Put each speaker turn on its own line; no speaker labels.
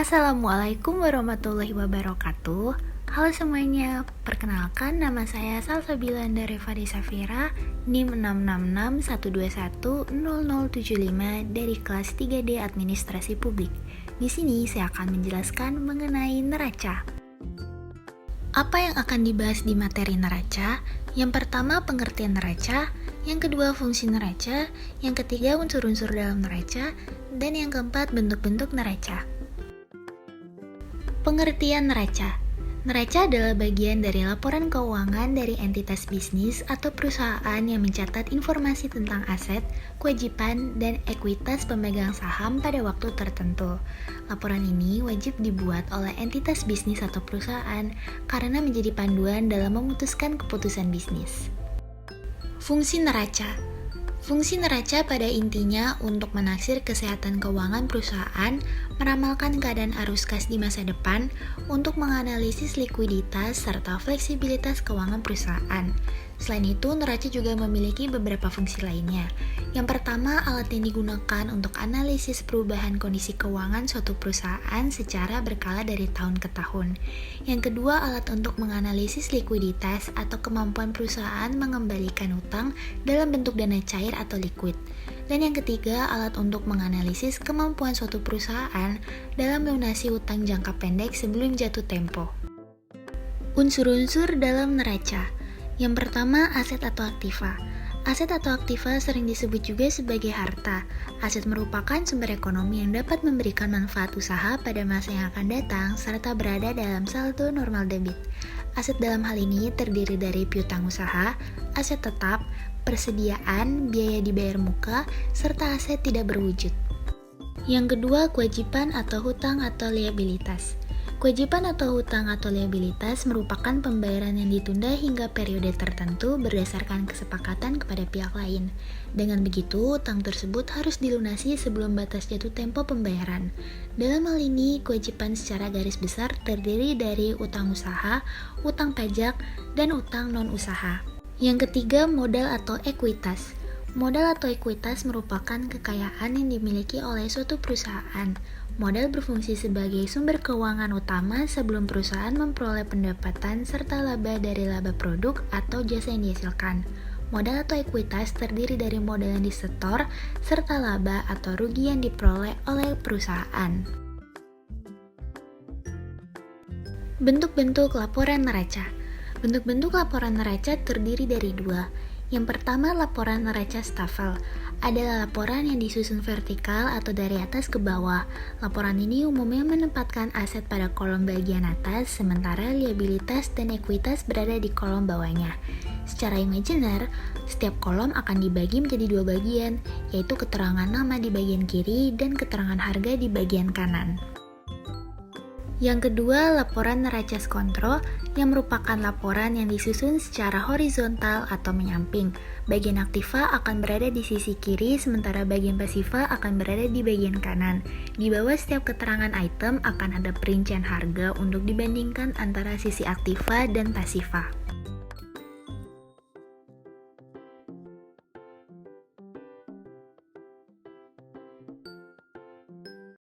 Assalamualaikum warahmatullahi wabarakatuh. Halo semuanya, perkenalkan nama saya Salsabila Revadi Safira, NIM 66612100075 dari kelas 3D Administrasi Publik. Di sini saya akan menjelaskan mengenai neraca. Apa yang akan dibahas di materi neraca? Yang pertama, pengertian neraca, yang kedua, fungsi neraca, yang ketiga, unsur-unsur dalam neraca, dan yang keempat, bentuk-bentuk neraca. Pengertian neraca. Neraca adalah bagian dari laporan keuangan dari entitas bisnis atau perusahaan yang mencatat informasi tentang aset, kewajiban, dan ekuitas pemegang saham pada waktu tertentu. Laporan ini wajib dibuat oleh entitas bisnis atau perusahaan karena menjadi panduan dalam memutuskan keputusan bisnis. Fungsi neraca. Fungsi neraca pada intinya untuk menaksir kesehatan keuangan perusahaan, meramalkan keadaan arus kas di masa depan, untuk menganalisis likuiditas serta fleksibilitas keuangan perusahaan. Selain itu, neraca juga memiliki beberapa fungsi lainnya. Yang pertama, alat yang digunakan untuk analisis perubahan kondisi keuangan suatu perusahaan secara berkala dari tahun ke tahun. Yang kedua, alat untuk menganalisis likuiditas atau kemampuan perusahaan mengembalikan utang dalam bentuk dana cair atau liquid. Dan yang ketiga, alat untuk menganalisis kemampuan suatu perusahaan dalam melunasi utang jangka pendek sebelum jatuh tempo. Unsur-unsur dalam neraca. Yang pertama, aset atau aktiva. Aset atau aktiva sering disebut juga sebagai harta. Aset merupakan sumber ekonomi yang dapat memberikan manfaat usaha pada masa yang akan datang serta berada dalam saldo normal debit. Aset dalam hal ini terdiri dari piutang usaha, aset tetap, persediaan, biaya dibayar muka, serta aset tidak berwujud. Yang kedua, kewajiban atau hutang atau liabilitas. Kewajiban atau hutang atau liabilitas merupakan pembayaran yang ditunda hingga periode tertentu berdasarkan kesepakatan kepada pihak lain. Dengan begitu, hutang tersebut harus dilunasi sebelum batas jatuh tempo pembayaran. Dalam hal ini, kewajiban secara garis besar terdiri dari utang usaha, utang pajak, dan utang non-usaha. Yang ketiga, modal atau ekuitas. Modal atau ekuitas merupakan kekayaan yang dimiliki oleh suatu perusahaan. Modal berfungsi sebagai sumber keuangan utama sebelum perusahaan memperoleh pendapatan serta laba dari laba produk atau jasa yang dihasilkan. Modal atau ekuitas terdiri dari modal yang disetor serta laba atau rugi yang diperoleh oleh perusahaan. Bentuk-bentuk laporan neraca. Bentuk-bentuk laporan neraca terdiri dari dua. Yang pertama, laporan neraca stafel adalah laporan yang disusun vertikal atau dari atas ke bawah. Laporan ini umumnya menempatkan aset pada kolom bagian atas, sementara liabilitas dan ekuitas berada di kolom bawahnya. Secara imajiner, setiap kolom akan dibagi menjadi dua bagian, yaitu keterangan nama di bagian kiri dan keterangan harga di bagian kanan. Yang kedua, laporan neraca skontro yang merupakan laporan yang disusun secara horizontal atau menyamping. Bagian aktiva akan berada di sisi kiri, sementara bagian pasiva akan berada di bagian kanan. Di bawah setiap keterangan item akan ada perincian harga untuk dibandingkan antara sisi aktiva dan pasiva.